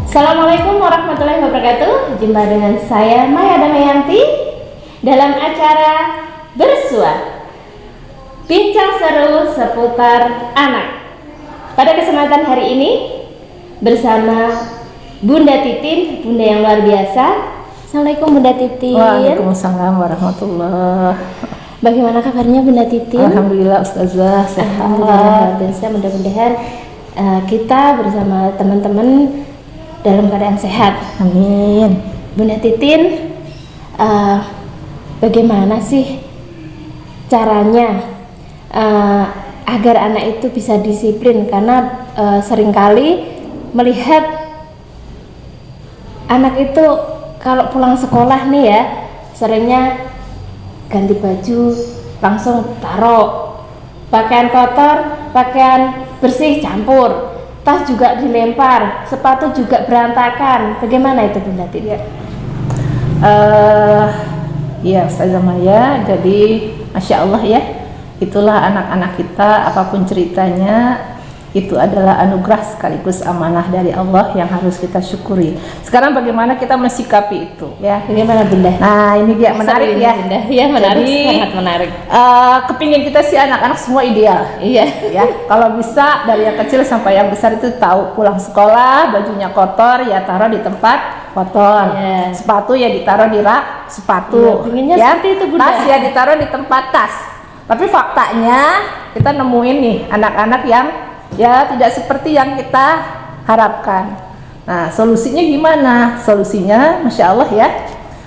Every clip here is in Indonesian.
Assalamualaikum warahmatullahi wabarakatuh. Jumpa dengan saya Maya Damayanti dalam acara Bersua, bincang seru seputar anak. Pada kesempatan hari ini bersama Bunda Titin, bunda yang luar biasa. Assalamualaikum Bunda Titin. Waalaikumsalam warahmatullahi. Bagaimana kabarnya Bunda Titin? Alhamdulillah Ustazah sehat. Alhamdulillah luar biasa. Mudah-mudahan kita bersama teman-teman dalam keadaan sehat. Amin. Bunda Titin, bagaimana sih caranya agar anak itu bisa disiplin? Karena seringkali melihat anak itu kalau pulang sekolah nih ya, seringnya ganti baju langsung taruh, pakaian kotor, pakaian bersih campur, tas juga dilempar, sepatu juga berantakan. Bagaimana itu Bunda Titin? Ya Ustazah Maya, jadi Masya Allah ya, itulah anak-anak kita, apapun ceritanya itu adalah anugerah sekaligus amanah dari Allah yang harus kita syukuri. Sekarang bagaimana kita mensikapi itu ya? Bagaimana Bunda? Nah ini dia menarik ya. Bunda. Ya menarik, jadi, sangat menarik. Kepingin kita sih anak-anak semua ideal. Iya. Ya, kalau bisa dari yang kecil sampai yang besar itu tahu pulang sekolah bajunya kotor ya taruh di tempat kotor. Yeah. Sepatu ya ditaruh di rak sepatu. Pinginnya Ya, seperti itu Bunda. tas ya ditaruh di tempat tas. Tapi faktanya kita nemuin nih anak-anak yang ya tidak seperti yang kita harapkan. Nah, solusinya gimana? Solusinya Masya Allah ya,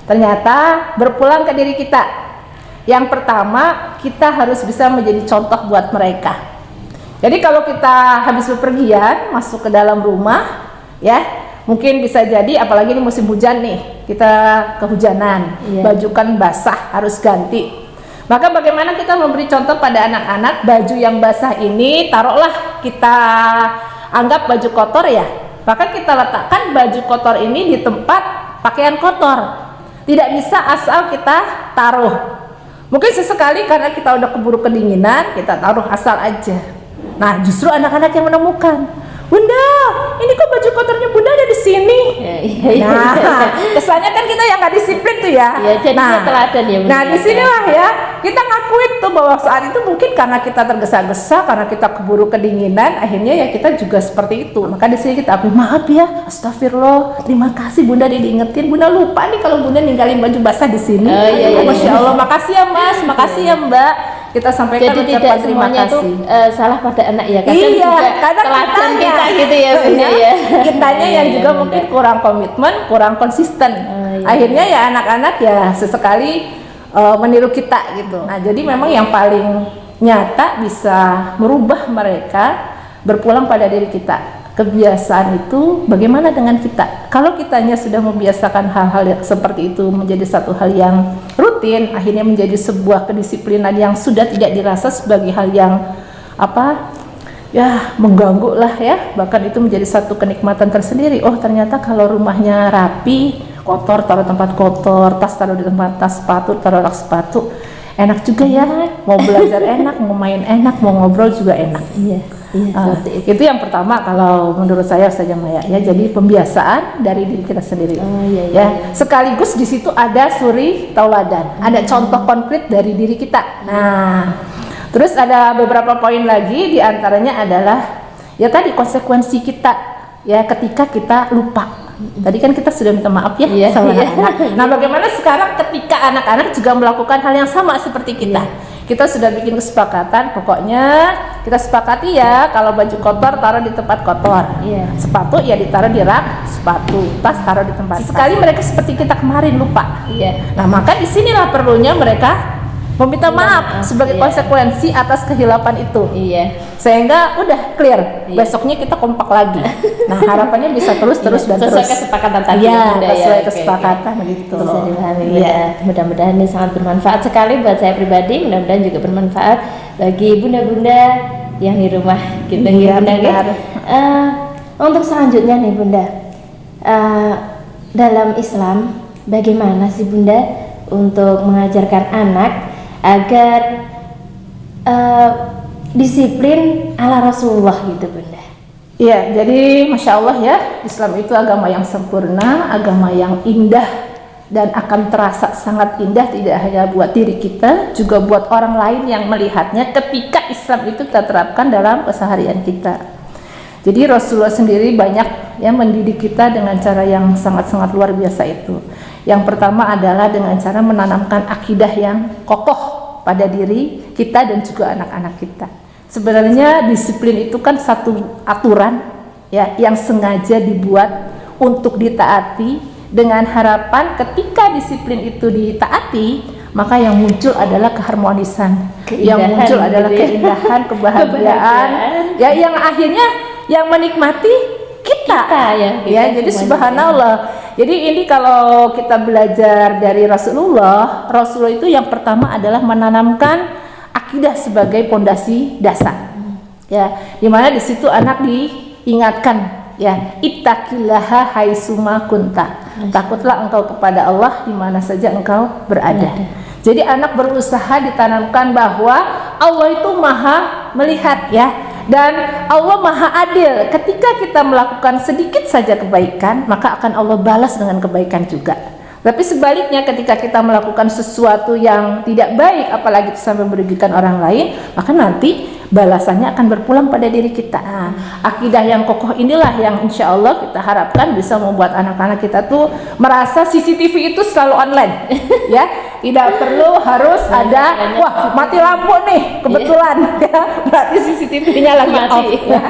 ternyata berpulang ke diri kita. Yang pertama, kita harus bisa menjadi contoh buat mereka. Jadi kalau kita habis bepergian masuk ke dalam rumah ya, mungkin bisa jadi apalagi ini musim hujan nih, kita kehujanan, baju kan basah harus ganti. Maka bagaimana kita memberi contoh pada anak-anak, baju yang basah ini taruhlah kita anggap baju kotor ya, maka kita letakkan baju kotor ini di tempat pakaian kotor. Tidak bisa asal kita taruh. Mungkin sesekali karena kita udah keburu kedinginan, kita taruh asal aja. Nah justru anak-anak yang menemukan, Bunda, ini kok baju kotornya Bunda ada di sini. Nah, kesannya kan kita yang nggak disiplin tuh ya. Nah, teladan ya Bunda. Nah, disinilah ya kita ngakuin tuh bahwa saat itu mungkin karena kita tergesa-gesa, karena kita keburu kedinginan, akhirnya ya kita juga seperti itu. Maka di sini kita maaf ya, astagfirullah, terima kasih Bunda diingetin. Bunda lupa nih kalau Bunda ninggalin baju basah di sini. Masya Allah, makasih ya Mas, makasih ya Mbak. Kita sampaikan jadi tidak terima semuanya kasih. Salah pada anak ya, kadang Iya, juga kadang teladan kita gitu ya Bunda ya. Kitanya yang juga mungkin kurang komitmen, kurang konsisten. Akhirnya ya anak-anak ya sesekali meniru kita gitu. Nah jadi memang yang paling nyata bisa merubah mereka berpulang pada diri kita. Kebiasaan itu bagaimana dengan kita? Kalau kitanya sudah membiasakan hal-hal seperti itu menjadi satu hal yang rutin, akhirnya menjadi sebuah kedisiplinan yang sudah tidak dirasa sebagai hal yang mengganggu lah ya, bahkan itu menjadi satu kenikmatan tersendiri. Oh ternyata kalau rumahnya rapi, kotor taruh tempat kotor, tas taruh di tempat tas, sepatu taruh rak sepatu, enak juga ya, mau belajar enak, mau main enak, mau ngobrol juga enak. Itu yang pertama kalau menurut saya saja Maya ya, jadi pembiasaan dari diri kita sendiri. Sekaligus di situ ada suri tauladan, ada contoh konkret dari diri kita. Nah terus ada beberapa poin lagi, diantaranya adalah ya tadi konsekuensi kita ya ketika kita lupa. Tadi kan kita sudah minta maaf ya sama anak-anak. Nah bagaimana sekarang ketika anak-anak juga melakukan hal yang sama seperti kita? Kita sudah bikin kesepakatan, pokoknya kita sepakati ya kalau baju kotor taruh di tempat kotor, sepatu ya ditaruh di rak sepatu, tas taruh di tempat. Sekali mereka seperti kita kemarin lupa. Nah maka disinilah perlunya mereka meminta maaf sebagai konsekuensi atas kehilapan itu. Sehingga udah clear, besoknya kita kompak lagi. Nah harapannya bisa terus dan terus. Sesuai kesepakatan tadi. Sesuai kesepakatan gitu. Bisa dipahami. Mudah-mudahan ini sangat bermanfaat sekali buat saya pribadi. Mudah-mudahan juga bermanfaat bagi bunda-bunda yang di rumah kita. Bunda. Untuk selanjutnya nih Bunda, dalam Islam bagaimana sih Bunda untuk mengajarkan anak agar disiplin ala Rasulullah gitu Bunda? Iya, jadi Masya Allah ya, Islam itu agama yang sempurna, agama yang indah, dan akan terasa sangat indah tidak hanya buat diri kita, juga buat orang lain yang melihatnya ketika Islam itu kita terapkan dalam keseharian kita. Jadi Rasulullah sendiri banyak yang mendidik kita dengan cara yang sangat-sangat luar biasa itu. Yang pertama adalah dengan cara menanamkan akidah yang kokoh pada diri kita dan juga anak-anak kita. Sebenarnya disiplin itu kan satu aturan ya yang sengaja dibuat untuk ditaati dengan harapan ketika disiplin itu ditaati maka yang muncul adalah keharmonisan, yang muncul adalah keindahan, kebahagiaan, ya yang akhirnya yang menikmati kita ya. Jadi subhanallah. Jadi ini kalau kita belajar dari Rasulullah itu yang pertama adalah menanamkan akidah sebagai pondasi dasar. Ya, dimana di situ anak diingatkan ya, ittaqillaha haitsuma kunta. Takutlah engkau kepada Allah di mana saja engkau berada. Jadi anak berusaha ditanamkan bahwa Allah itu Maha melihat ya, dan Allah Maha adil. Ketika kita melakukan sedikit saja kebaikan, maka akan Allah balas dengan kebaikan juga. Tapi sebaliknya ketika kita melakukan sesuatu yang tidak baik, apalagi sampai merugikan orang lain, maka nanti balasannya akan berpulang pada diri kita. Akidah yang kokoh inilah yang insya Allah kita harapkan bisa membuat anak-anak kita tuh merasa CCTV itu selalu online ya, tidak perlu harus ada wah mati lampu nih kebetulan ya, berarti CCTV-nya lagi off ya.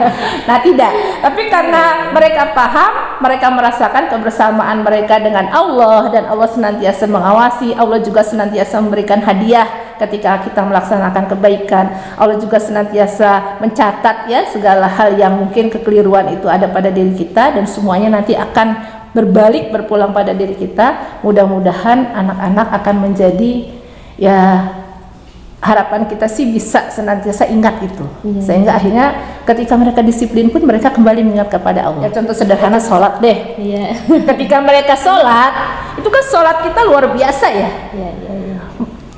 Nah tidak, tapi karena mereka paham, mereka merasakan kebersamaan mereka dengan Allah, dan Allah senantiasa mengawasi, Allah juga senantiasa memberikan hadiah ketika kita melaksanakan kebaikan. Allah juga senantiasa mencatat ya segala hal yang mungkin kekeliruan itu ada pada diri kita, dan semuanya nanti akan berbalik berpulang pada diri kita. Mudah-mudahan anak-anak akan menjadi ya, harapan kita sih bisa senantiasa ingat itu, sehingga akhirnya ketika mereka disiplin pun mereka kembali mengingat kepada Allah. Ya, contoh sederhana sholat deh. Ketika mereka sholat, itu kan sholat kita luar biasa ya.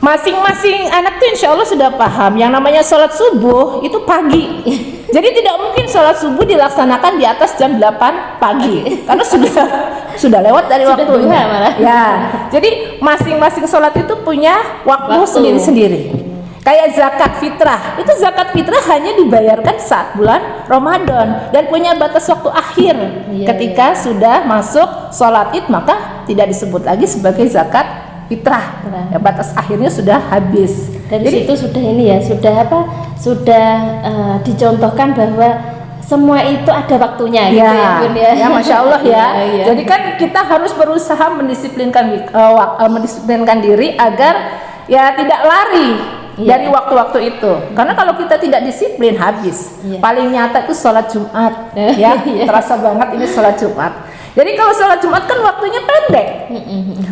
Masing-masing anak tuh insya Allah sudah paham yang namanya sholat subuh itu pagi. Jadi tidak mungkin sholat subuh dilaksanakan di atas jam 8 pagi karena sudah lewat dari waktunya ya. Jadi masing-masing sholat itu punya waktu sendiri-sendiri. Kayak zakat fitrah, itu zakat fitrah hanya dibayarkan saat bulan Ramadan dan punya batas waktu akhir. Ketika sudah masuk sholat id maka tidak disebut lagi sebagai zakat fitrah ya, batas akhirnya sudah habis. Dan di situ sudah ini ya, sudah dicontohkan bahwa semua itu ada waktunya gitu ya Bun ya. Ya Masya Allah ya. Jadi kan kita harus berusaha mendisiplinkan diri agar ya tidak lari dari waktu-waktu itu. Karena kalau kita tidak disiplin habis. Paling nyata itu sholat Jumat ya. Terasa banget ini sholat Jumat. Jadi kalau sholat Jumat kan waktunya pendek,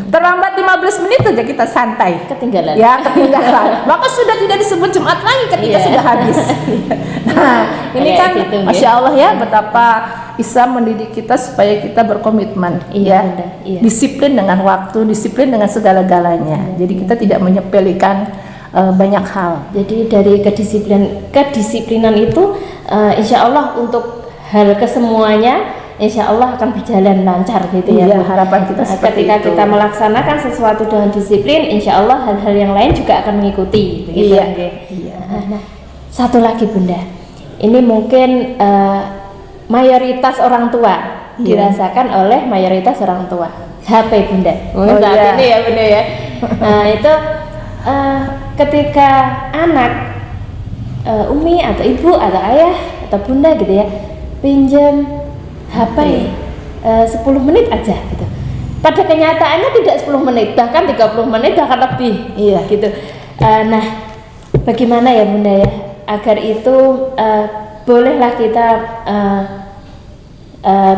terlambat 15 menit aja kita santai, ketinggalan. Maka sudah tidak disebut Jumat lagi ketika sudah habis. Nah ini kan gitu, Masya Allah ya, betapa Islam mendidik kita supaya kita berkomitmen disiplin dengan waktu, disiplin dengan segala-galanya. Jadi kita tidak menyepelekan banyak hal. Jadi dari kedisiplinan itu insya Allah untuk hal kesemuanya insya Allah akan berjalan lancar gitu ya. Harapan kita ketika itu. Kita melaksanakan sesuatu dengan disiplin, insya Allah hal-hal yang lain juga akan mengikuti begitu. Nah, satu lagi Bunda, ini mungkin mayoritas orang tua dirasakan oleh mayoritas orang tua HP Bunda saat ini ya Bunda ya. Nah itu ketika anak umi atau ibu atau ayah atau bunda gitu ya pinjam HP 10 menit aja gitu. Pada kenyataannya tidak 10 menit, bahkan 30 menit bahkan lebih gitu. Nah, bagaimana ya Bunda ya agar itu bolehlah kita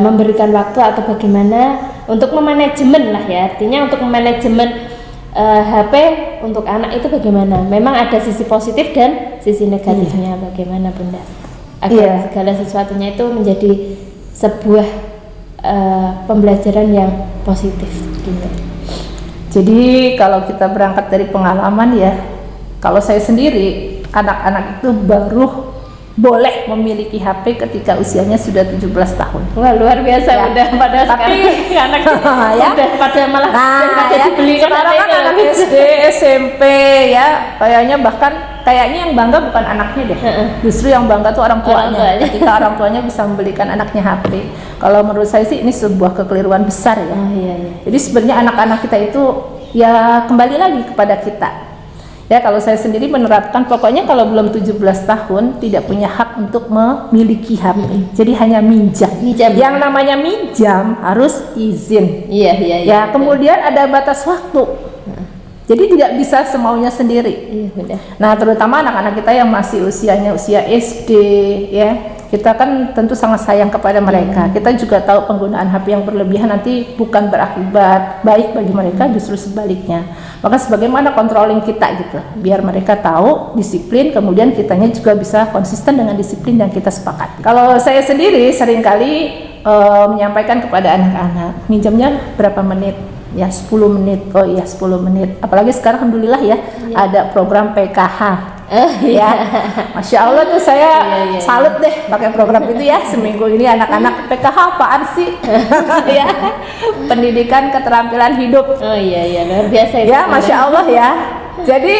memberikan waktu atau bagaimana untuk memanajemen lah ya, artinya untuk memanajemen HP untuk anak itu bagaimana? Memang ada sisi positif dan sisi negatifnya. Bagaimana Bunda agar segala sesuatunya itu menjadi sebuah pembelajaran yang positif gitu. Jadi kalau kita berangkat dari pengalaman ya, kalau saya sendiri anak-anak itu baru boleh memiliki HP ketika usianya sudah 17 tahun. Wah, luar biasa Ya. udah pada Tapi sekarang anak ya. udah pada malah daripada ya, dibelikan sekarang kan HP-nya. anak SD, SMP ya, kayaknya yang bangga bukan anaknya deh. Justru yang bangga tuh orang Orang tuanya. tuanya. Ketika orang tuanya bisa membelikan anaknya HP. Kalau menurut saya sih ini sebuah kekeliruan besar ya. Oh iya iya. Jadi sebenarnya anak-anak kita itu ya kembali lagi kepada kita. Ya, kalau saya sendiri menerapkan pokoknya kalau belum 17 tahun tidak punya hak untuk memiliki HP. Jadi hanya minjam. Minjam. Yang namanya minjam harus izin. Iya iya iya. Ya, kemudian ada batas waktu. Jadi tidak bisa semaunya sendiri. Iya benar. Nah, terutama anak-anak kita yang masih usianya usia SD ya. Kita kan tentu sangat sayang kepada mereka. Kita juga tahu penggunaan HP yang berlebihan nanti bukan berakibat baik bagi mereka, justru sebaliknya. Maka sebagaimana controlling kita gitu, biar mereka tahu disiplin, kemudian kitanya juga bisa konsisten dengan disiplin yang kita sepakati. Kalau saya sendiri seringkali menyampaikan kepada anak-anak, minjamnya berapa menit? Ya 10 menit. Oh iya 10 menit. Apalagi sekarang alhamdulillah ya, ada program PKH. Ya, Masya Allah tuh saya salut deh pakai program itu ya. Seminggu ini anak-anak PKH apaan sih? Ya, pendidikan keterampilan hidup. Oh iya iya luar biasa itu. Ya, Masya Allah ya. Jadi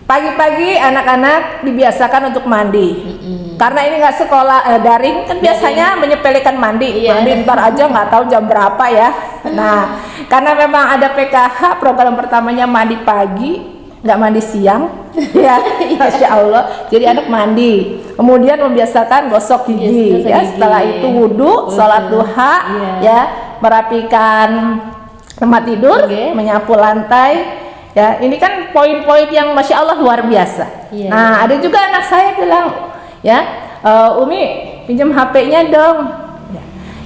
pagi-pagi anak-anak dibiasakan untuk mandi. Karena ini nggak sekolah daring kan biasanya menyepelekan mandi. Iya. Mandi ntar aja nggak tahu jam berapa ya. Nah, karena memang ada PKH, program pertamanya mandi pagi, nggak mandi siang. Ya, Masya Allah. Jadi anak mandi, kemudian membiasakan gosok gigi. Gosok Ya, gigi. setelah itu wudhu, sholat duha, Iya. ya, merapikan tempat tidur, Oke. menyapu lantai. Ya, ini kan poin-poin yang Masya Allah luar biasa. Iya. Nah, ada juga anak saya bilang, ya, Umi pinjam HP-nya dong.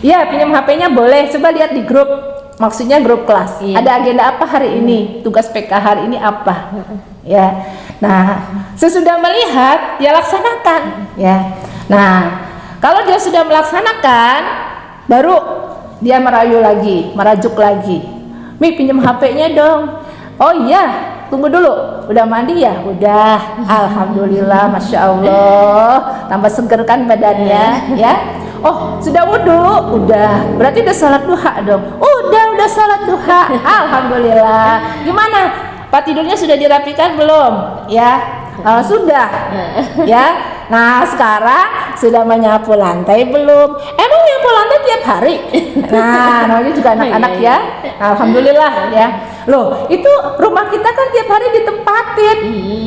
Iya, pinjam HP-nya boleh. Coba lihat di grup, maksudnya grup kelas. Iya. Ada agenda apa hari ini? Tugas PK hari ini apa? Ya, nah, sesudah melihat, ya laksanakan. Ya, nah, kalau dia sudah melaksanakan, baru dia merayu lagi, merajuk lagi. Mi pinjam HP-nya dong. Oh iya, tunggu dulu. Udah mandi ya? Udah. Alhamdulillah, Masya Allah. Tambah seger kan badannya, ya. Oh, sudah wudhu? Udah. Berarti udah sholat duha dong? Udah sholat duha. Alhamdulillah. Gimana? Pak tidurnya sudah dirapikan belum? Ya. Sudah. Ya. Nah, sekarang sudah menyapu lantai belum? Emang menyapu lantai tiap hari? Nah, namanya juga anak-anak ya. Alhamdulillah ya. Loh, itu rumah kita kan tiap hari ditempatin.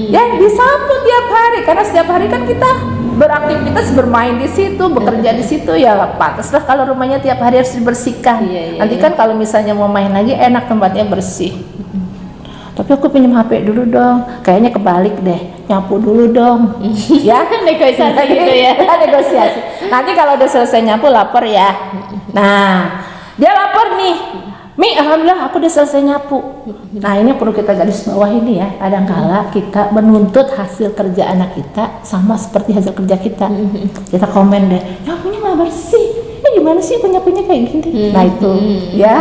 Ya, disapu tiap hari karena setiap hari kan kita beraktivitas bermain di situ, bekerja di situ ya pantaslah kalau rumahnya tiap hari harus dibersihkan. Nanti kan kalau misalnya mau main lagi enak tempatnya bersih. Tapi aku pinjam HP dulu dong. Kayaknya kebalik deh. Nyapu dulu dong. Ya, Negosiasi gitu ya. negosiasi. Nanti kalau udah selesai nyapu lapor ya. Nah, dia lapor nih. Mi, alhamdulillah aku udah selesai nyapu. Nah, ini perlu kita garis bawah ini ya. Kadangkala kita menuntut hasil kerja anak kita sama seperti hasil kerja kita. Kita komen deh, nyapunya nggak bersih. Gimana sih penyapunya kayak gini? Nah itu, ya.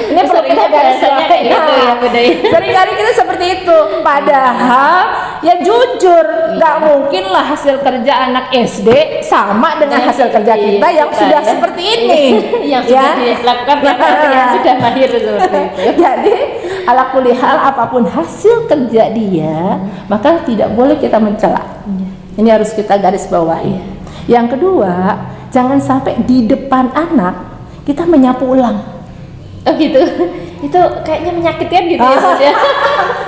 Ini perlu kita garis bawah. kayak gitu ya, Bunda. Seringkali kita seperti itu. Padahal ya jujur, nggak mungkin lah hasil kerja anak SD sama dengan hasil kerja kita yang sudah seperti ini. Yang sudah dilakukan yang sudah mahir seperti itu. Jadi ala kulihal apapun hasil kerja dia, maka tidak boleh kita mencela. Ini harus kita garis bawahi. Yang kedua, jangan sampai di depan anak kita menyapu ulang. Oh gitu. Itu kayaknya menyakitkan gitu ya, Mas ya.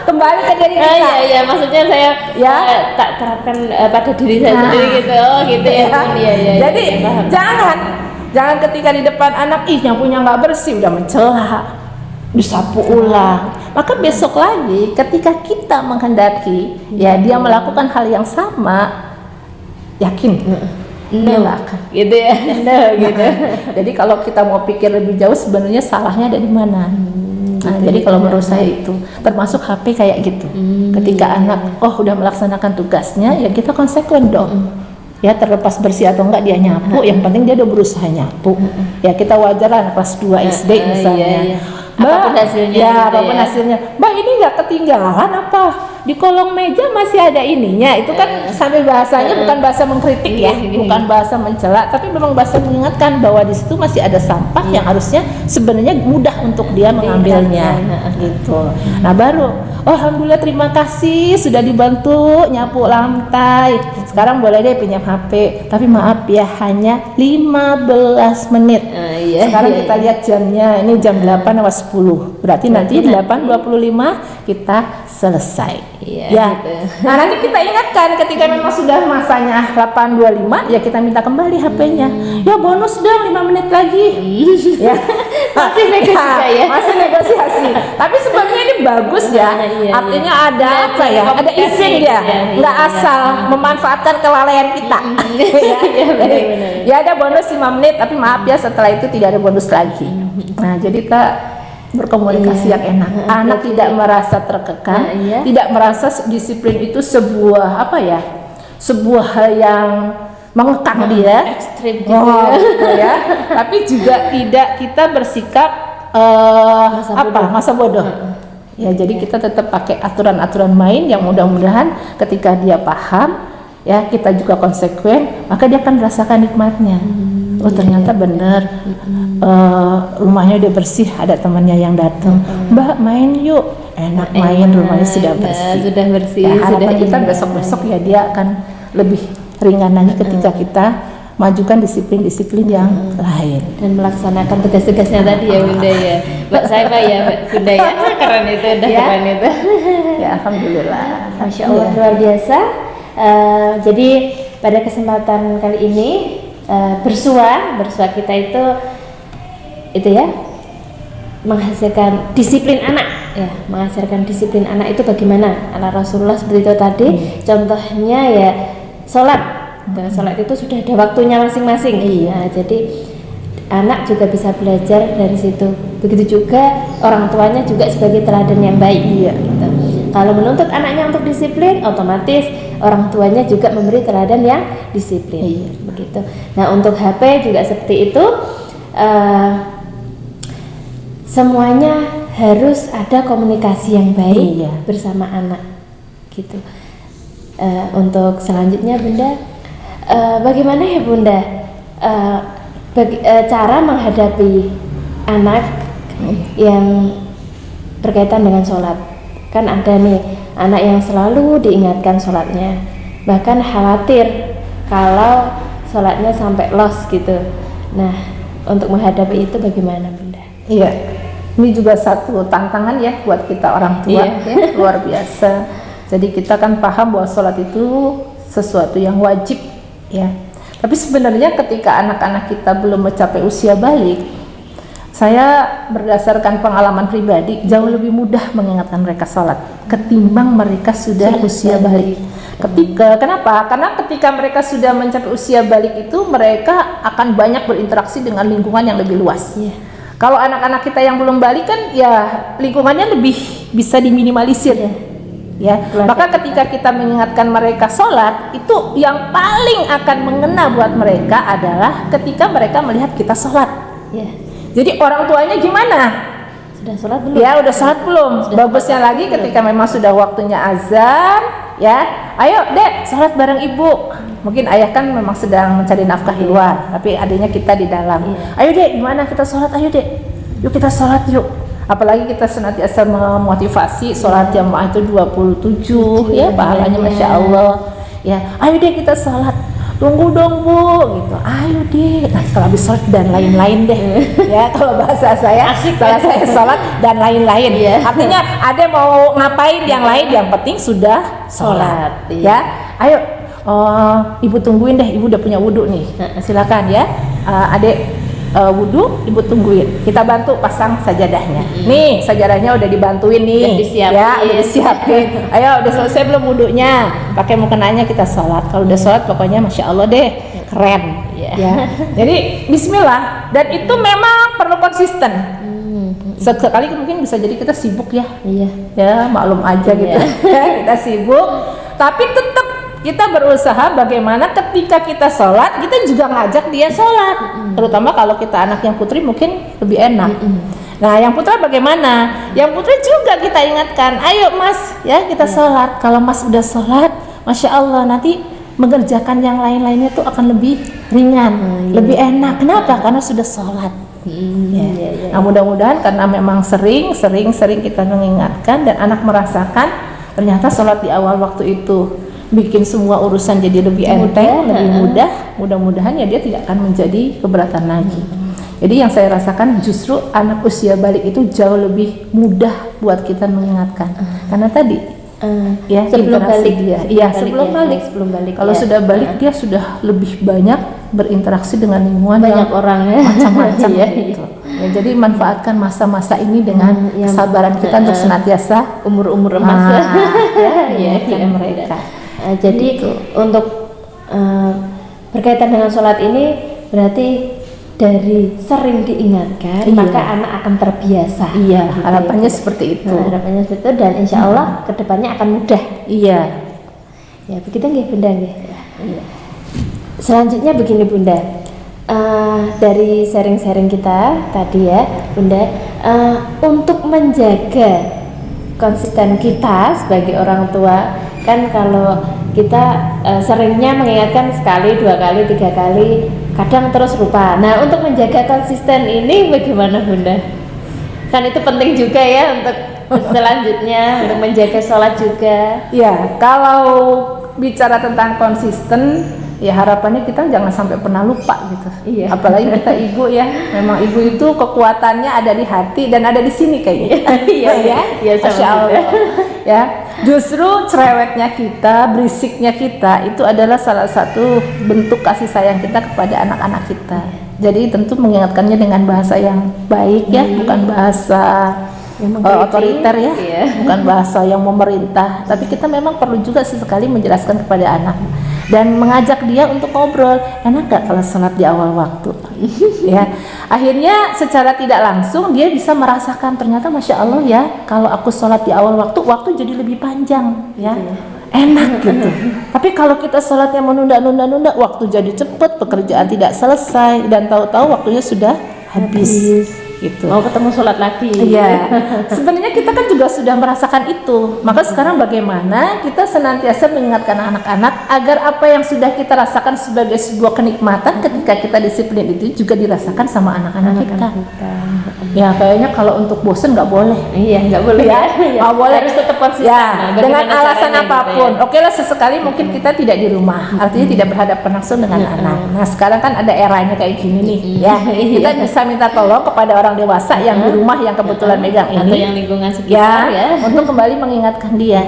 Kembali ke diri kita. Iya, maksudnya saya Ya. tak terapkan pada diri saya sendiri gitu. Oh gitu ya. Iya. Jadi paham. jangan ketika di depan anak, ih nyapunya nggak bersih, udah mencela, disapu ulang. Maka besok lagi ketika kita menghendaki ya dia melakukan hal yang sama, yakin dia nggak akan. Gitu ya. Gitu. Jadi kalau kita mau pikir lebih jauh sebenarnya salahnya dari mana? Nah, jadi kalau menurut saya itu termasuk HP kayak gitu. Ketika anak udah melaksanakan tugasnya, ya kita konsekuen dong. Ya terlepas bersih atau enggak dia nyapu, yang penting dia udah berusaha nyapu. Ya kita wajar lah anak kelas 2 SD misalnya. apapun hasilnya ya gitu apapun ya. hasilnya, Mbak ini nggak ketinggalan apa di kolong meja masih ada ininya, itu kan sambil bahasanya bukan bahasa mengkritik ya, bukan bahasa mencela, tapi memang bahasa mengingatkan bahwa di situ masih ada sampah yang harusnya sebenarnya mudah untuk dia mengambilnya gitu. Nah baru, oh alhamdulillah terima kasih sudah dibantu nyapu lantai, sekarang boleh deh pinjam HP, tapi maaf ya hanya 15 menit. Iya, Sekarang iya, kita lihat jamnya, ini jam 8 lewat 10. Berarti nanti 8.25 kita selesai. Iya, Ya. gitu. Nah, nanti kita ingatkan ketika memang sudah masanya 8.25 ya kita minta kembali HP-nya. Ya bonus dong 5 menit lagi. Ya. Masih negosiasi ya. Masih negosiasi. Tapi sebenarnya ini bagus ya. Iya, Artinya ada Ada apa ya? Ada komunikasi. izin ya. Iya, Enggak iya. asal memanfaatkan kelalaian kita. Ya. Iya, benar-benar. Ya ada bonus 5 menit tapi maaf ya setelah itu tidak ada bonus lagi. Nah, jadi kita berkomunikasi yang enak. Anak tidak merasa terkekang, Iya. tidak merasa disiplin itu sebuah apa ya? Sebuah hal yang mengekang dia. Ekstrim gitu Oh, ya. gitu ya. Tapi juga tidak kita bersikap masa bodoh. Ya, jadi kita tetap pakai aturan-aturan main yang mudah-mudahan ketika dia paham, ya kita juga konsekuen, maka dia akan merasakan nikmatnya. Oh ternyata bener, rumahnya udah bersih, ada temannya yang datang, Mbak main yuk, enak main, rumahnya sudah bersih. Sudah bersih, Ya, harapan sudah kita indah. besok-besok ya dia akan lebih ringan lagi ketika kita majukan disiplin-disiplin yang lain. Dan melaksanakan tugas-tugasnya tadi ya Bunda ya. Mbak saya ya Bunda ya. Keren itu, udah Ya. keren itu. Ya alhamdulillah. Masya Allah luar biasa. Jadi pada kesempatan kali ini bersua kita itu ya menghasilkan disiplin anak ya, menghasilkan disiplin anak itu bagaimana? Anak Rasulullah seperti itu tadi contohnya ya sholat. Sholat itu sudah ada waktunya masing-masing. Iya, jadi anak juga bisa belajar dari situ. Begitu juga orang tuanya juga sebagai teladan yang baik. Iya, gitu. Kalau menuntut anaknya untuk disiplin, otomatis orang tuanya juga memberi teladan yang disiplin. Iya, begitu. Nah, untuk HP juga seperti itu. Semuanya harus ada komunikasi yang baik bersama anak, gitu. Untuk selanjutnya, Bunda, bagaimana ya Bunda cara menghadapi anak yang berkaitan dengan sholat? Kan ada nih anak yang selalu diingatkan sholatnya, bahkan khawatir kalau sholatnya sampai lost gitu. Nah, untuk menghadapi itu bagaimana Bunda? Iya, ini juga satu tantangan ya buat kita orang tua, ya, luar biasa. Jadi kita kan paham bahwa sholat itu sesuatu yang wajib ya. Tapi sebenarnya ketika anak-anak kita belum mencapai usia balik, saya berdasarkan pengalaman pribadi jauh lebih mudah mengingatkan mereka sholat ketimbang mereka sudah usia balik. Kenapa? Karena ketika mereka sudah mencapai usia balik itu mereka akan banyak berinteraksi dengan lingkungan yang lebih luas. Kalau anak-anak kita yang belum balik kan ya lingkungannya lebih bisa diminimalisir. Ya, maka ketika kita mengingatkan mereka sholat, itu yang paling akan mengena buat mereka adalah ketika mereka melihat kita sholat. Jadi orang tuanya gimana? Sudah sholat belum? Ya udah sholat belum? Bagusnya lagi ketika memang sudah waktunya azan, ya, ayo dek sholat bareng ibu. Mungkin ayah kan memang sedang mencari nafkah di luar, tapi adanya kita di dalam. Ayo dek, gimana kita sholat? Ayo dek, yuk kita sholat yuk. Apalagi kita senantiasa memotivasi sholat jamaah itu 27 ya pahalanya Masya Allah ya. Ayo deh kita sholat, tunggu dong bu gitu, ayo deh. Nah kalau habis sholat dan lain-lain deh ya, kalau bahasa saya setelah saya sholat dan lain-lain artinya ada mau ngapain yang lain, yang penting sudah sholat ya. Ayo ibu tungguin deh, ibu udah punya wudhu nih, silakan ya adek wudhu, ibu tungguin, kita bantu pasang sajadahnya. Nih sajadahnya udah dibantuin nih, udah disiapin. Ayo udah selesai belum wudhunya, pakai mukenanya kita sholat. Kalau udah sholat pokoknya Masya Allah deh, keren ya. Jadi Bismillah, dan itu memang perlu konsisten. Sekali mungkin bisa jadi kita sibuk ya, ya maklum aja gitu. Kita sibuk, tapi tetap kita berusaha bagaimana ketika kita sholat kita juga ngajak dia sholat, terutama kalau kita anak yang putri mungkin lebih enak. Nah, yang putra bagaimana? Yang putra juga kita ingatkan, ayo Mas, ya kita sholat. Kalau Mas udah sholat, Masya Allah, nanti mengerjakan yang lain-lainnya tuh akan lebih ringan, lebih enak. Kenapa? Karena sudah sholat. Nah, mudah-mudahan karena memang sering kita mengingatkan dan anak merasakan ternyata sholat di awal waktu itu bikin semua urusan jadi lebih enteng, lebih mudah. Mudah-mudahan ya dia tidak akan menjadi keberatan lagi. Jadi yang saya rasakan justru anak usia balik itu jauh lebih mudah buat kita mengingatkan. Karena tadi ya sebelum interaksi balik, dia, sebelum balik. Kalau ya. sudah balik dia sudah lebih banyak berinteraksi dengan lingkungan Banyak yang orang ya. macam-macam Iya, gitu. Ya, jadi manfaatkan masa-masa ini dengan kesabaran kita untuk senantiasa umur-umur emas ya, mereka. Jadi untuk berkaitan dengan sholat ini berarti dari sering diingatkan maka anak akan terbiasa. Iya, harapannya seperti itu. Harapannya seperti itu dan insya Allah kedepannya akan mudah. Iya. Ya begitu nggih Bunda nggih. Iya. Selanjutnya begini Bunda, dari sharing-sharing kita tadi ya Bunda, untuk menjaga konsisten kita sebagai orang tua, kan kalau kita seringnya mengingatkan sekali, 2 kali, 3 kali, kadang terus lupa. Nah, untuk menjaga konsisten ini bagaimana Bunda? Kan itu penting juga ya untuk selanjutnya untuk menjaga sholat juga. Ya, kalau bicara tentang konsisten, ya harapannya kita jangan sampai pernah lupa gitu. Iya. Apalagi kita ibu ya, memang ibu itu kekuatannya ada di hati dan ada di sini kayaknya. Iya ya, ya Masya Allah. Ya, justru cerewetnya kita, berisiknya kita itu adalah salah satu bentuk kasih sayang kita kepada anak-anak kita. Jadi tentu mengingatkannya dengan bahasa yang baik ya, bukan bahasa yang otoriter ya, bukan bahasa yang memerintah. Tapi kita memang perlu juga sesekali menjelaskan kepada anak dan mengajak dia untuk ngobrol. Enak gak kalau sholat di awal waktu? Ya, akhirnya secara tidak langsung dia bisa merasakan ternyata Masya Allah ya, kalau aku sholat di awal waktu jadi lebih panjang ya. Enak gitu. Tapi kalau kita sholatnya menunda-nunda, waktu jadi cepet, pekerjaan tidak selesai dan tahu-tahu waktunya sudah habis. Gitu. Mau ketemu sholat lagi. Iya. Sebenarnya kita kan juga sudah merasakan itu. Maka sekarang bagaimana kita senantiasa mengingatkan anak-anak agar apa yang sudah kita rasakan sebagai sebuah kenikmatan ketika kita disiplin itu juga dirasakan sama anak-anak kita. Ya kayaknya kalau untuk bosen nggak boleh. Iya nggak boleh ya. Nggak boleh. Harus tetap konsisten. Ya, dengan alasan apapun. Gitu ya. Oke lah sesekali mungkin kita tidak di rumah, artinya tidak berhadapan langsung dengan anak. Nah sekarang kan ada eranya kayak gini nih. Ya kita bisa minta tolong kepada orang dewasa yang di rumah yang kebetulan megang ini atau yang lingkungan sekitar ya, untuk kembali mengingatkan dia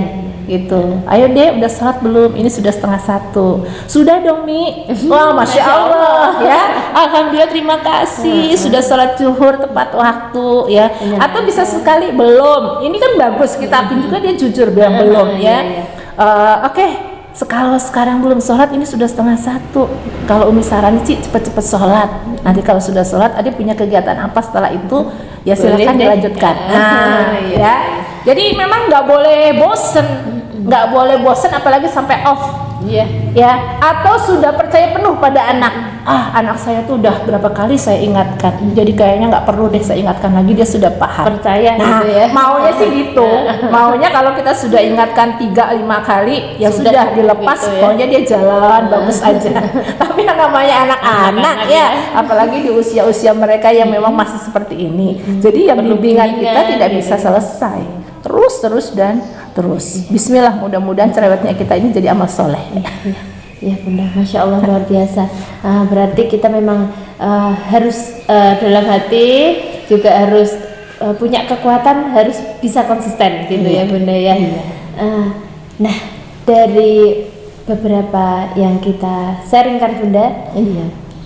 gitu. Ayo deh udah sholat belum? Ini sudah 12:30. Sudah dong Mi. Wah Masya Allah ya. Alhamdulillah terima kasih sudah sholat zuhur tepat waktu ya. Atau bisa sekali belum. Ini kan bagus kita akui juga dia jujur bilang belum ya. Oke. Kalau sekarang belum sholat ini sudah 12:30. Kalau Umi saran sih cepet-cepet sholat. Nanti kalau sudah sholat Adik punya kegiatan apa setelah itu ya silakan dilanjutkan. Nah ya. Jadi memang nggak boleh bosen, apalagi sampai off. Iya. Ya. Atau sudah percaya penuh pada anak. Anak saya tuh udah berapa kali saya ingatkan. Jadi kayaknya nggak perlu deh saya ingatkan lagi, dia sudah paham. Percaya gitu ya. Maunya sih gitu. Maunya kalau kita sudah ingatkan 3-5 kali, ya sudah dilepas. Gitu ya. Maunya dia jalan bagus aja. Tapi yang namanya anak-anak ya, apalagi di usia-usia mereka yang memang masih seperti ini. Jadi yang bimbingan kita tidak bisa selesai. Terus. Bismillah, mudah-mudahan cerewetnya kita ini jadi amal soleh. Ya Bunda, Masya Allah luar biasa. Berarti kita memang harus dalam hati juga harus punya kekuatan, harus bisa konsisten gitu ya Bunda ya. Nah dari beberapa yang kita sharingkan Bunda,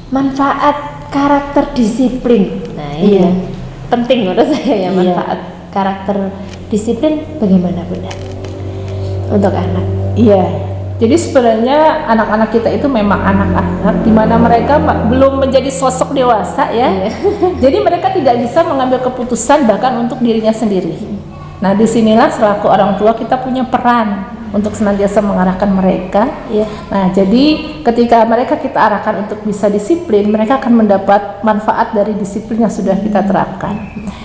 manfaat karakter disiplin. Nah ini penting menurut saya ya, manfaat karakter disiplin bagaimana Bunda untuk anak? Iya. Jadi sebenarnya anak-anak kita itu memang anak-anak di mana mereka belum menjadi sosok dewasa ya. Jadi mereka tidak bisa mengambil keputusan bahkan untuk dirinya sendiri. Nah, disinilah selaku orang tua kita punya peran untuk senantiasa mengarahkan mereka. Iya. Nah, jadi ketika mereka kita arahkan untuk bisa disiplin, mereka akan mendapat manfaat dari disiplin yang sudah kita terapkan.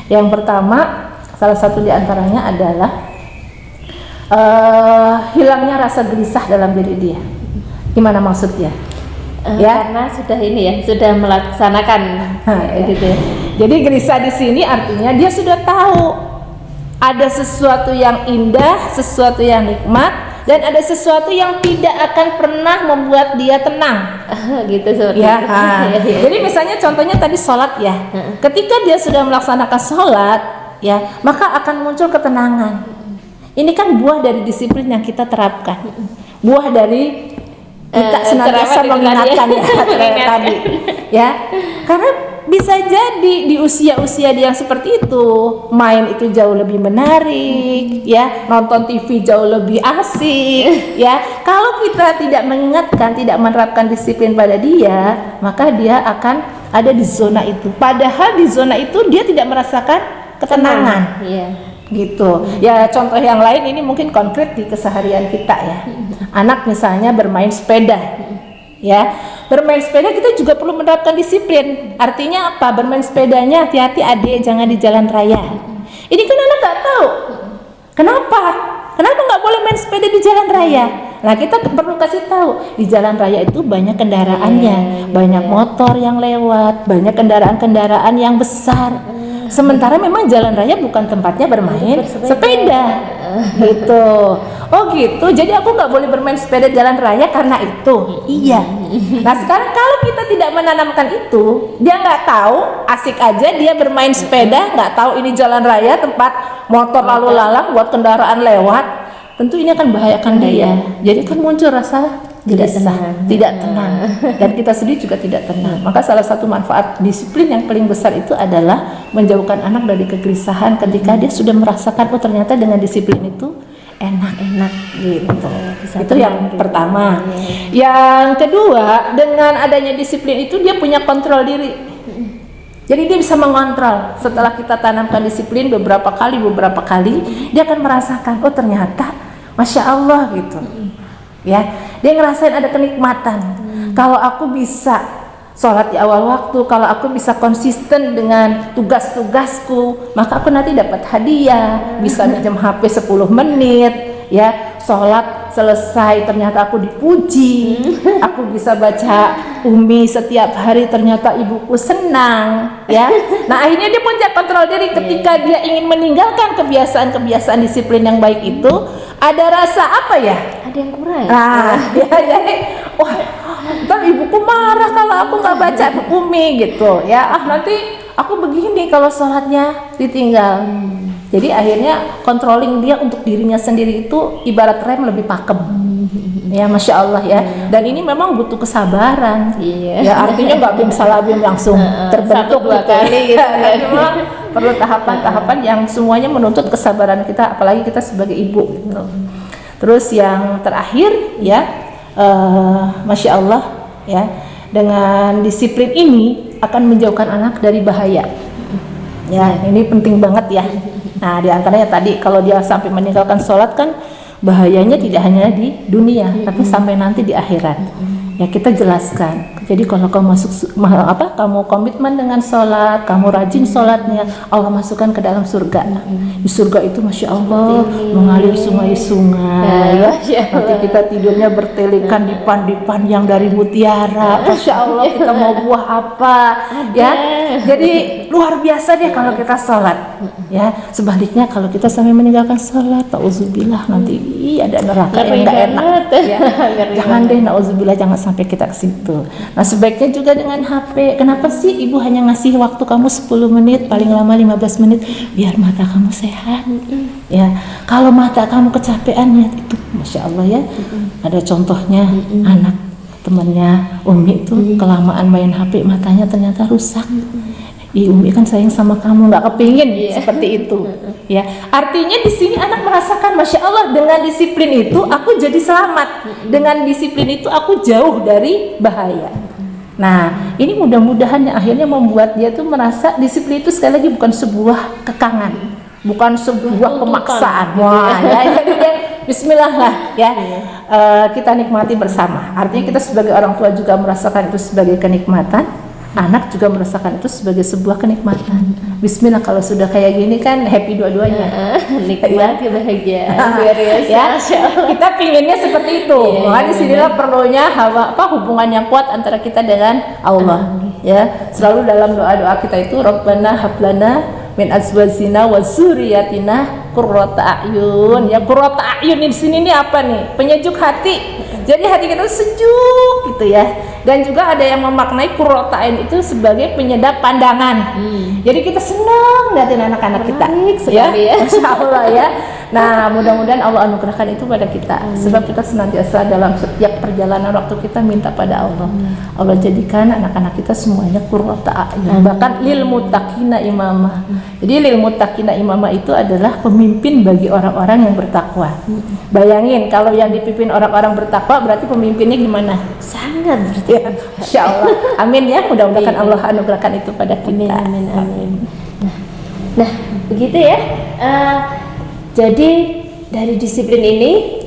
Yang pertama, salah satu di antaranya adalah hilangnya rasa gelisah dalam diri dia. Gimana maksudnya? Ya, Karena sudah ini ya, sudah melaksanakan gitu ya. jadi gelisah di sini artinya dia sudah tahu ada sesuatu yang indah, sesuatu yang nikmat, dan ada sesuatu yang tidak akan pernah membuat dia tenang. Gitu seperti Ya, itu. jadi misalnya contohnya tadi sholat ya. Ketika dia sudah melaksanakan sholat, ya, maka akan muncul ketenangan. Ini kan buah dari disiplin yang kita terapkan. Buah dari kita senantiasa cerewet itu mengingatkan tadi. ya, cerewet tadi, ya. Karena bisa jadi di usia-usia dia yang seperti itu, main itu jauh lebih menarik, ya, nonton TV jauh lebih asik, ya. Kalau kita tidak mengingatkan, tidak menerapkan disiplin pada dia, maka dia akan ada di zona itu. Padahal di zona itu dia tidak merasakan ketenangan. Iya. Gitu ya. Contoh yang lain ini mungkin konkret di keseharian kita ya. Anak misalnya bermain sepeda, ya, bermain sepeda kita juga perlu menerapkan disiplin. Artinya apa? Bermain sepedanya hati-hati adik, jangan di jalan raya. Ini kan anak nggak tahu kenapa nggak boleh main sepeda di jalan raya. Nah, kita perlu kasih tahu di jalan raya itu banyak kendaraannya, banyak motor yang lewat, banyak kendaraan-kendaraan yang besar. Sementara memang jalan raya bukan tempatnya bermain sepeda, gitu. Oh gitu. Jadi aku nggak boleh bermain sepeda jalan raya karena itu. Iya. Nah sekarang kalau kita tidak menanamkan itu, dia nggak tahu, asik aja dia bermain sepeda, nggak tahu ini jalan raya tempat motor lalu lalang buat kendaraan lewat. Tentu ini akan membahayakan dia. Jadi kan muncul rasa gelisah, tidak tenang, dan kita sendiri juga tidak tenang. Maka salah satu manfaat disiplin yang paling besar itu adalah menjauhkan anak dari kegelisahan ketika dia sudah merasakan oh ternyata dengan disiplin itu enak gitu. Itu yang pertama. Yang kedua, dengan adanya disiplin itu dia punya kontrol diri. Jadi dia bisa mengontrol. Setelah kita tanamkan disiplin beberapa kali, dia akan merasakan oh ternyata Masya Allah gitu. Ya, dia ngerasain ada kenikmatan. Kalau aku bisa sholat di awal waktu, kalau aku bisa konsisten dengan tugas-tugasku, maka aku nanti dapat hadiah, bisa minjem HP 10 menit, ya, sholat selesai ternyata aku dipuji, aku bisa baca Umi setiap hari ternyata ibuku senang, ya. Nah akhirnya dia punya kontrol diri ketika dia ingin meninggalkan kebiasaan-kebiasaan disiplin yang baik itu, ada rasa apa ya? Ada yang kurang. Nah, ya, jadi, wah, ntar ibuku marah kalau aku nggak baca Umi gitu, ya. Ah nanti aku begini kalau sholatnya ditinggal. Jadi akhirnya controlling dia untuk dirinya sendiri itu ibarat rem lebih pakem. Ya Masya Allah ya. Dan ini memang butuh kesabaran. Iya. Ya artinya nggak bim salah bim langsung terbentuk 1-2 kali gitu. Memang perlu tahapan-tahapan yang semuanya menuntut kesabaran kita, apalagi kita sebagai ibu gitu. Terus yang terakhir ya, Masya Allah ya, dengan disiplin ini akan menjauhkan anak dari bahaya. Ya ini penting banget ya. Nah diantaranya tadi kalau dia sampai meninggalkan sholat kan bahayanya tidak hanya di dunia tapi sampai nanti di akhirat. Ya kita jelaskan. Jadi kalau kamu kamu komitmen dengan sholat, kamu rajin sholatnya, Allah masukkan ke dalam surga. Di surga itu Masya Allah mengalir sungai-sungai. Nanti kita tidurnya bertelekan dipan-dipan yang dari mutiara. Masya Allah kita mau buah apa? Ya. Jadi luar biasa deh kalau kita sholat. Ya. Sebaliknya kalau kita sampai meninggalkan sholat, ta'udzubillah nanti ada neraka yang nggak enak. Ya. Jangan deh, na'udzubillah, jangan sampai kita ke situ. Nah sebaiknya juga dengan HP. Kenapa sih ibu hanya ngasih waktu kamu 10 menit, paling lama 15 menit, biar mata kamu sehat. Ya, kalau mata kamu kecapean ya itu Masya Allah ya. Ada contohnya anak temannya Umi itu kelamaan main HP matanya ternyata rusak. Umi kan sayang sama kamu, nggak kepingin seperti itu. Ya, artinya di sini anak merasakan Masya Allah dengan disiplin itu aku jadi selamat, dengan disiplin itu aku jauh dari bahaya. Nah, ini mudah-mudahan yang akhirnya membuat dia tuh merasa disiplin itu sekali lagi bukan sebuah kekangan, bukan sebuah pemaksaan. Wah, ya, jadi dia Bismillah lah ya. Kita nikmati bersama. Artinya kita sebagai orang tua juga merasakan itu sebagai kenikmatan, anak juga merasakan itu sebagai sebuah kenikmatan. Bismillah, kalau sudah kayak gini kan happy dua-duanya. Nikmat, bahagia. Ya, kita pinginnya seperti itu. Maka disinilah perlunya hubungan yang kuat antara kita dengan Allah. Ya, selalu dalam doa-doa kita itu Rabbana hablana min azwajina wa dzurriyyatina qurrata a'yun. Ya, qurrata a'yun di sini nih apa nih? Penyejuk hati. Jadi hati kita sejuk gitu ya. Dan juga ada yang memaknai qurrata a'yun itu sebagai penyedap pandangan. Jadi kita senang ngeliatin anak-anak kita. Ya, Masya Allah ya. Nah, mudah-mudahan Allah anugerahkan itu pada kita. Sebab kita senantiasa dalam setiap perjalanan waktu kita minta pada Allah. Allah jadikan anak-anak kita semuanya qurrata a'yun. Bahkan lil muttaqina imamah. Jadi lil muttaqina imamah itu adalah pemimpin bagi orang-orang yang bertakwa. Bayangin kalau yang dipimpin orang-orang bertakwa, berarti pemimpinnya gimana? Sangat berarti. Ya, Insya Allah. Amin ya. Mudah-mudahan Allah anugerahkan itu pada kita. Amin. Nah, begitu ya. Jadi dari disiplin ini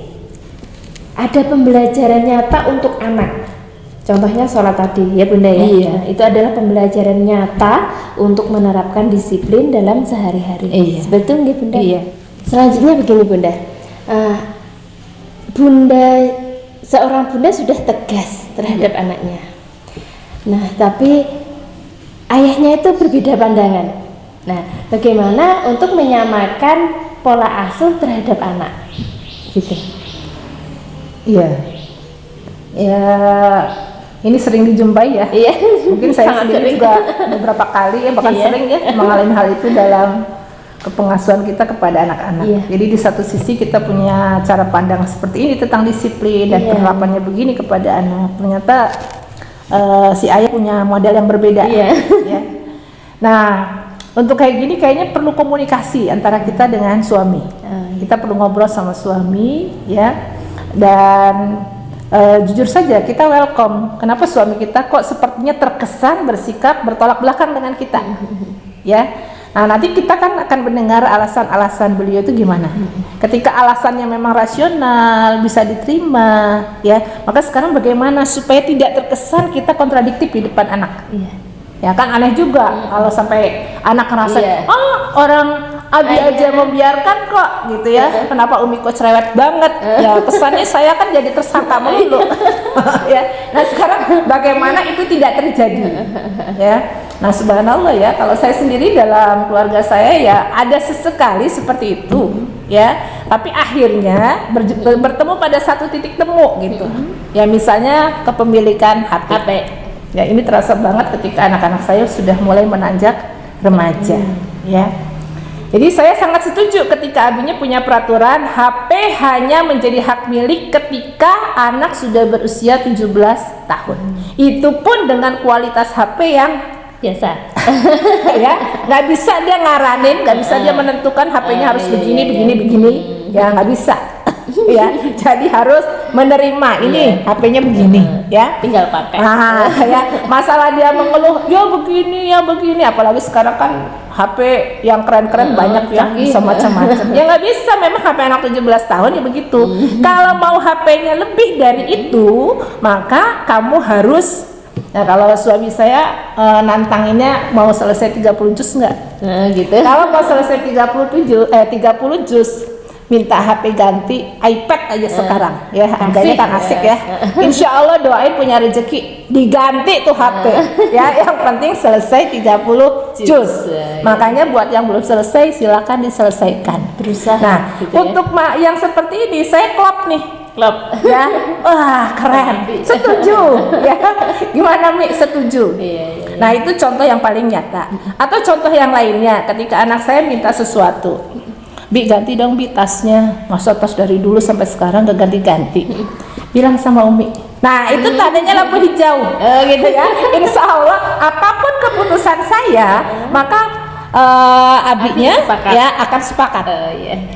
ada pembelajaran nyata untuk anak. Contohnya sholat tadi ya Bunda ya. Iya. Nah, itu adalah pembelajaran nyata untuk menerapkan disiplin dalam sehari-hari. Iya. Betul nggih Bunda? Iya. Selanjutnya begini Bunda. Seorang bunda sudah tegas terhadap anaknya. Nah, tapi ayahnya itu berbeda pandangan. Nah, bagaimana untuk menyamakan pola asuh terhadap anak? Gitu. Iya. Ya, ini sering dijumpai ya. Iya. Mungkin saya Sangat sendiri sering. juga beberapa kali ya, bahkan sering ya mengalami hal itu dalam kepengasuhan kita kepada anak-anak. Iya. Jadi di satu sisi kita punya cara pandang seperti ini tentang disiplin dan penerapannya begini kepada anak. Ternyata si ayah punya model yang berbeda. Iya. Ya. Nah, untuk kayak gini kayaknya perlu komunikasi antara kita dengan suami. Kita perlu ngobrol sama suami ya. Dan jujur saja kita welcome. Kenapa suami kita kok sepertinya terkesan bersikap bertolak belakang dengan kita? Ya. Nah, nanti kita kan akan mendengar alasan-alasan beliau itu gimana. Ketika alasannya memang rasional, bisa diterima, ya. Maka sekarang bagaimana supaya tidak terkesan kita kontradiktif di depan anak? Iya. Ya kan aneh juga kalau sampai anak ngerasa, orang Abi aja membiarkan kok gitu ya. Kenapa Umi kok cerewet banget? Ya kesannya saya kan jadi tersangka melulu. Ya. Nah, sekarang bagaimana itu tidak terjadi? Ya. Nah, subhanallah ya, kalau saya sendiri dalam keluarga saya ya ada sesekali seperti itu, ya. Tapi akhirnya bertemu pada satu titik temu gitu. Ya, misalnya kepemilikan HP. Ya, ini terasa banget ketika anak-anak saya sudah mulai menanjak remaja, ya. Jadi saya sangat setuju ketika abinya punya peraturan HP hanya menjadi hak milik ketika anak sudah berusia 17 tahun. Itu pun dengan kualitas HP yang Biasa. ya, nggak bisa dia ngaranin, nggak bisa dia menentukan HP-nya harus begini, ya nggak bisa. Ya, jadi harus menerima ini HP-nya begini, ya. Tinggal pakai. Ya, masalah dia mengeluh, ya begini, apalagi sekarang kan HP yang keren-keren banyak ya, bisa macam-macam. Ya nggak bisa, memang HP anak 17 tahun ya begitu. Kalau mau HP-nya lebih dari itu, maka kamu harus. Nah, kalau suami saya nantanginnya mau selesai 30 juz enggak? Gitu. Kalau mau selesai 30 juz minta HP ganti iPad aja sekarang ya, harganya kan asik ya. Insya Allah doain punya rezeki diganti tuh HP ya, yang penting selesai 30 juz. Makanya buat yang belum selesai silakan diselesaikan. Berusaha. Nah, gitu untuk yang seperti ini saya klop nih. Klop Ya, wah keren, setuju ya. Gimana Mi, setuju? Iya. Nah, itu contoh yang paling nyata. Atau contoh yang lainnya, ketika anak saya minta sesuatu, Bi ganti dong Bi tasnya, masa tas dari dulu sampai sekarang gak ganti-ganti. Bilang sama Umi. Nah, itu tandanya lampu hijau. Gitu ya. Insya Allah apapun keputusan saya, maka abinya ya akan sepakat.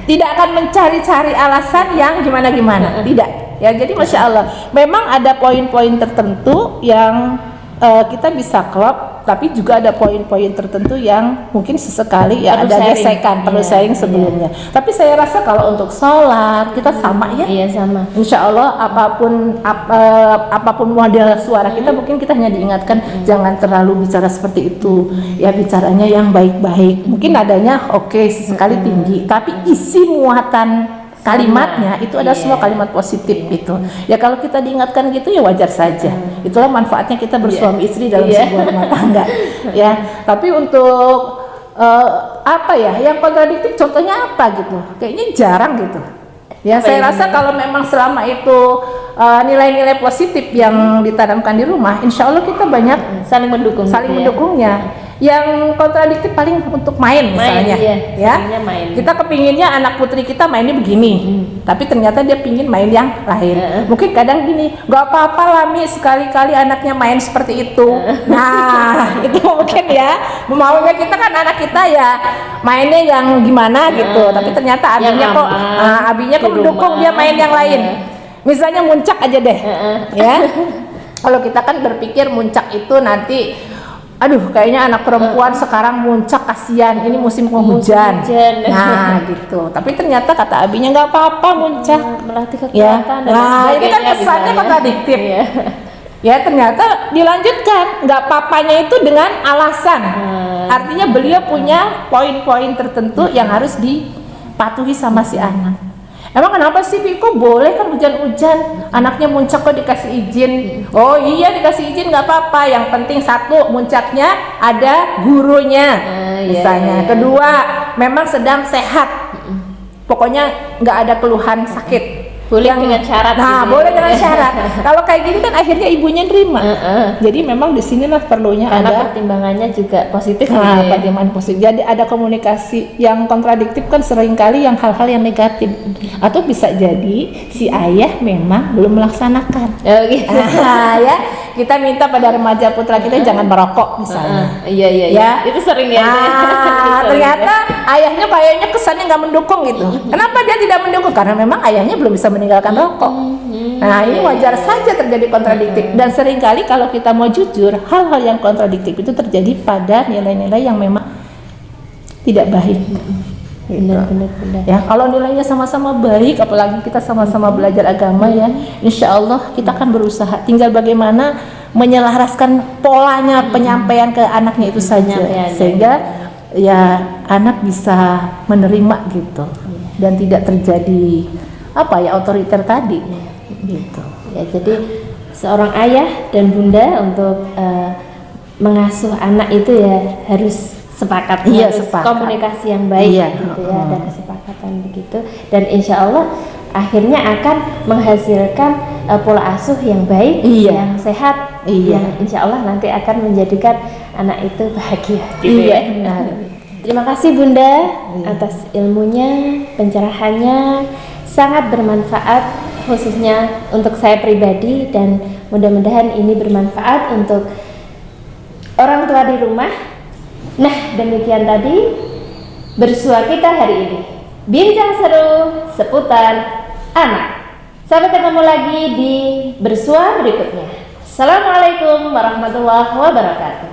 Tidak akan mencari-cari alasan yang gimana-gimana. Tidak. Ya, jadi Masya Allah memang ada poin-poin tertentu yang kita bisa klop tapi juga ada poin-poin tertentu yang mungkin sesekali ya Perlu ada sharing. gesekan, perlu Iya, sharing sebelumnya. Tapi saya rasa kalau untuk sholat kita sama ya. Iya sama. Insya Allah apapun model suara kita mungkin kita hanya diingatkan jangan terlalu bicara seperti itu ya, bicaranya yang baik-baik, mungkin nadanya oke sesekali tinggi tapi isi muatan kalimatnya itu ada semua kalimat positif gitu ya. Kalau kita diingatkan gitu ya wajar saja, itulah manfaatnya kita bersuami istri dalam sebuah rumah tangga ya. Tapi untuk apa ya yang kontradiktif contohnya apa gitu, kayaknya jarang gitu ya. Saya rasa kalau memang selama itu nilai-nilai positif yang ditanamkan di rumah, insya Allah kita banyak Saling mendukung. saling gitu ya. mendukungnya. Yang kontradiktif paling untuk main misalnya, iya. ya. Seringnya main. Kita kepinginnya anak putri kita mainnya begini, tapi ternyata dia pingin main yang lain. Mungkin kadang gini, nggak apa-apa lah Mi, sekali-kali anaknya main seperti itu. Nah, itu mungkin ya, maunya kita kan anak kita ya mainnya yang gimana gitu, tapi ternyata abinya kok, abinya kok mendukung dia main yang lain. Misalnya muncak aja deh, ya. Kalau kita kan berpikir muncak itu nanti aduh kayaknya anak perempuan sekarang muncak kasihan, ini musim penghujan. Nah gitu, tapi ternyata kata abinya nggak apa-apa muncak, Melatih ya. kekuatan dan Nah ini kan sebagainya kesannya misalnya. kontradiktif. Iya. Ya ternyata dilanjutkan nggak papanya itu dengan alasan, artinya beliau punya poin-poin tertentu yang harus dipatuhi sama si anak. Emang kenapa sih Piko boleh kan hujan-hujan, anaknya muncak kok dikasih izin? Oh iya dikasih izin nggak apa-apa, yang penting satu muncaknya ada gurunya misalnya. Kedua memang sedang sehat, pokoknya nggak ada keluhan sakit. Boleh dengan syarat. Nah gitu ya. boleh dengan syarat. Kalau kayak gini kan akhirnya ibunya nerima. Jadi memang di sinilah perlunya Karena ada pertimbangannya juga positif. nah, gitu ya. pertimbangan positif. Jadi ada komunikasi. Yang kontradiktif kan seringkali yang hal-hal yang negatif, atau bisa jadi si ayah memang belum melaksanakan. Oh, gitu. Nah, ya kita minta pada remaja putra kita jangan merokok misalnya. Iya. Ya. Itu sering ya. Nah, ternyata ayahnya kayaknya kesannya nggak mendukung gitu. Kenapa dia tidak mendukung? Karena memang ayahnya belum bisa meninggalkan rokok. Nah, ini wajar saja terjadi kontradiktif. Dan seringkali kalau kita mau jujur, hal-hal yang kontradiktif itu terjadi pada nilai-nilai yang memang tidak baik. Benar. Ya, kalau nilainya sama-sama baik, apalagi kita sama-sama belajar agama ya, insya Allah kita akan berusaha. Tinggal bagaimana menyelaraskan polanya penyampaian ke anaknya itu saja, sehingga ya anak bisa menerima gitu dan tidak terjadi apa ya otoriter tadi gitu. Ya, jadi seorang ayah dan bunda untuk mengasuh anak itu ya harus sepakat, Iya, harus sepakat. komunikasi yang baik Iya. gitu ya, ada kesepakatan begitu, dan insya Allah akhirnya akan menghasilkan pola asuh yang baik, Iya. yang sehat, Iya. yang insya Allah nanti akan menjadikan anak itu bahagia gitu Iya, ya. benar. Terima kasih Bunda atas ilmunya, pencerahannya sangat bermanfaat khususnya untuk saya pribadi, dan mudah-mudahan ini bermanfaat untuk orang tua di rumah. Nah, demikian tadi bersua kita hari ini, bincang seru seputar anak. Sampai ketemu lagi di bersua berikutnya. Assalamualaikum warahmatullahi wabarakatuh.